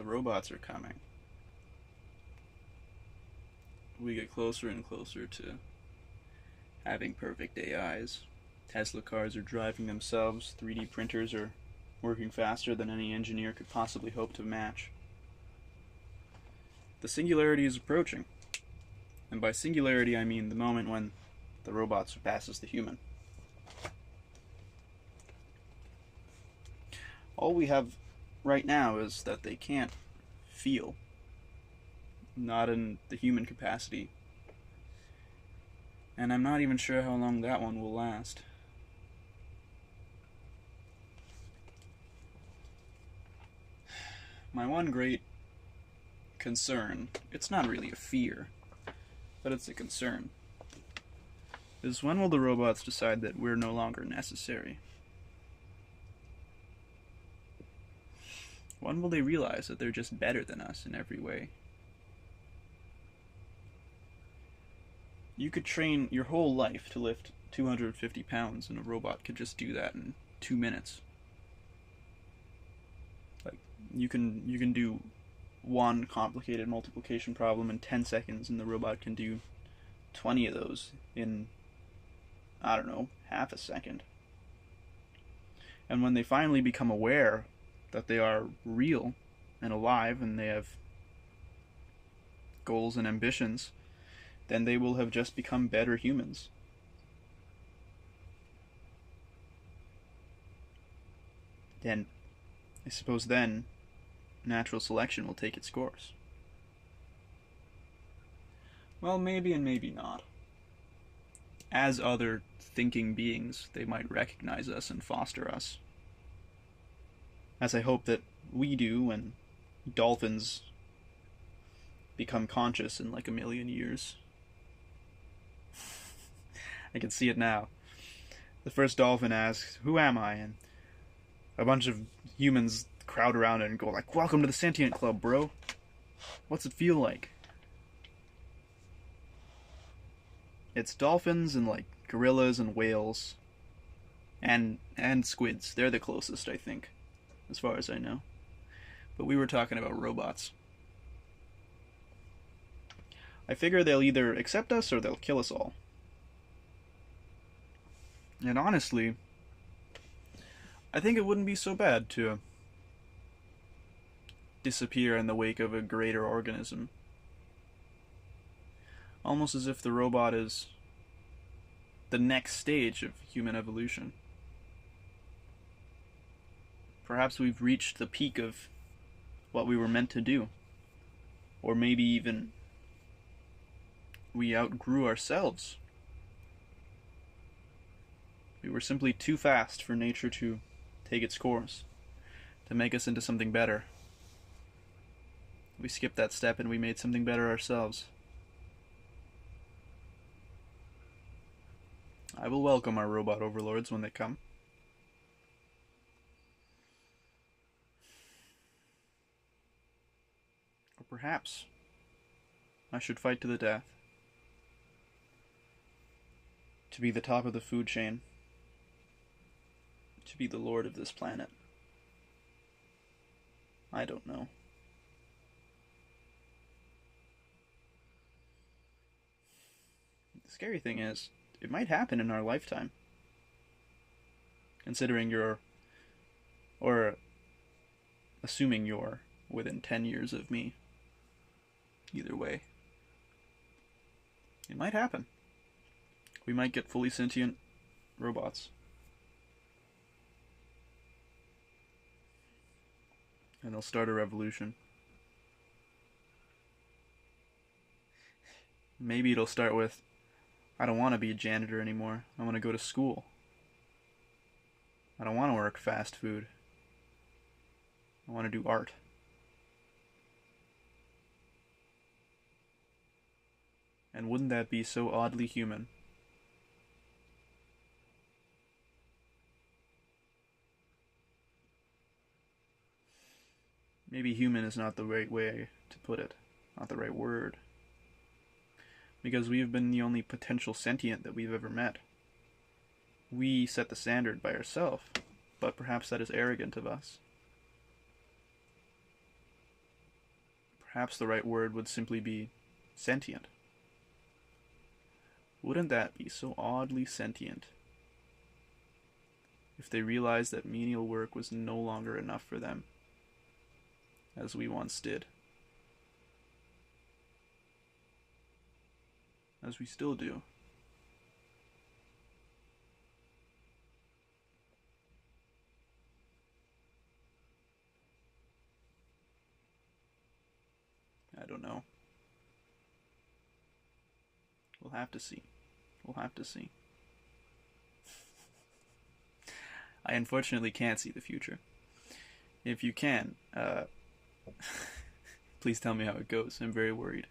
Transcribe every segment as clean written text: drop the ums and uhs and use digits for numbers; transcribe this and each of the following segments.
robots are coming. We get closer and closer to having perfect AIs. Tesla cars are driving themselves. 3D printers are working faster than any engineer could possibly hope to match. The singularity is approaching. And by singularity, I mean the moment when the robot surpasses the human. All we have right now is that they can't feel. Not in the human capacity. And I'm not even sure how long that one will last. My one great concern, it's not really a fear, but it's a concern, is when will the robots decide that we're no longer necessary? When will they realize that they're just better than us in every way? You could train your whole life to lift 250 pounds, and a robot could just do that in 2 minutes. Like, you can do one complicated multiplication problem in 10 seconds, and the robot can do 20 of those in, I don't know, half a second. And when they finally become aware that they are real and alive and they have goals and ambitions, then they will have just become better humans. Then, I suppose then, natural selection will take its course. Well, maybe and maybe not. As other thinking beings, they might recognize us and foster us. As I hope that we do when dolphins become conscious in like 1,000,000 years. I can see it now. The first dolphin asks, "Who am I?" And a bunch of humans crowd around it and go like, "Welcome to the sentient club, bro. What's it feel like?" It's dolphins and like gorillas and whales and squids. They're the closest, I think, as far as I know. But we were talking about robots. I figure they'll either accept us or they'll kill us all. And honestly, I think it wouldn't be so bad to disappear in the wake of a greater organism. Almost as if the robot is the next stage of human evolution. Perhaps we've reached the peak of what we were meant to do. Or maybe even we outgrew ourselves. We were simply too fast for nature to take its course, to make us into something better. We skipped that step and we made something better ourselves. I will welcome our robot overlords when they come. Or perhaps I should fight to the death. To be the top of the food chain. To be the lord of this planet. I don't know. The scary thing is, it might happen in our lifetime. Considering you're, or assuming you're within 10 years of me. Either way. It might happen. We might get fully sentient robots. And they'll start a revolution. Maybe it'll start with, I don't want to be a janitor anymore. I want to go to school. I don't want to work fast food. I want to do art. And wouldn't that be so oddly human? Maybe human is not the right way to put it, not the right word. Because we have been the only potential sentient that we've ever met. We set the standard by ourselves, but perhaps that is arrogant of us. Perhaps the right word would simply be sentient. Wouldn't that be so oddly sentient if they realized that menial work was no longer enough for them, as we once did? As we still do. I don't know. We'll have to see. We'll have to see. I unfortunately can't see the future. If you can, please tell me how it goes. I'm very worried.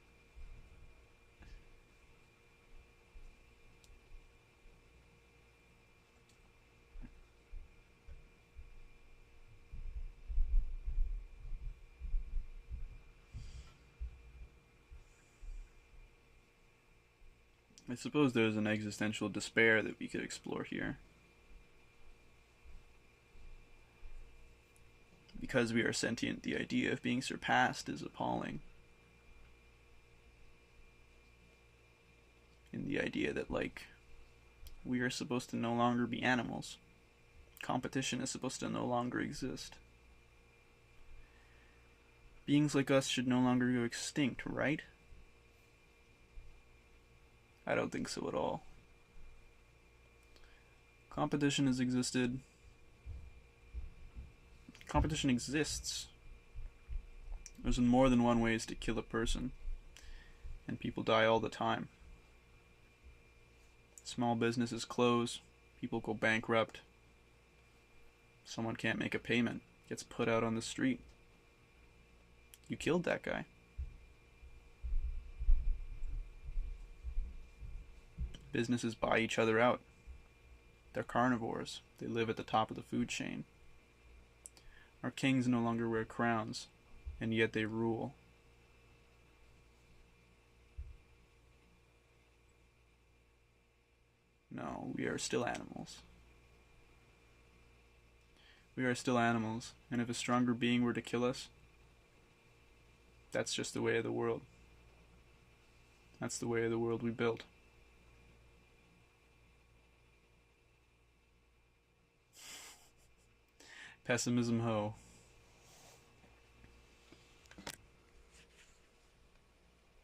I suppose there's an existential despair that we could explore here. Because we are sentient, the idea of being surpassed is appalling. In the idea that, like, we are supposed to no longer be animals. Competition is supposed to no longer exist. Beings like us should no longer go extinct, right? I don't think so at all. Competition has existed. Competition exists. There's more than one ways to kill a person, and people die all the time. Small businesses close, people go bankrupt, someone can't make a payment, gets put out on the street. You killed that guy. Businesses buy each other out. They're carnivores. They live at the top of the food chain. Our kings no longer wear crowns, and yet they rule. No, we are still animals. We are still animals, and if a stronger being were to kill us, that's just the way of the world. That's the way of the world we built. Pessimism ho.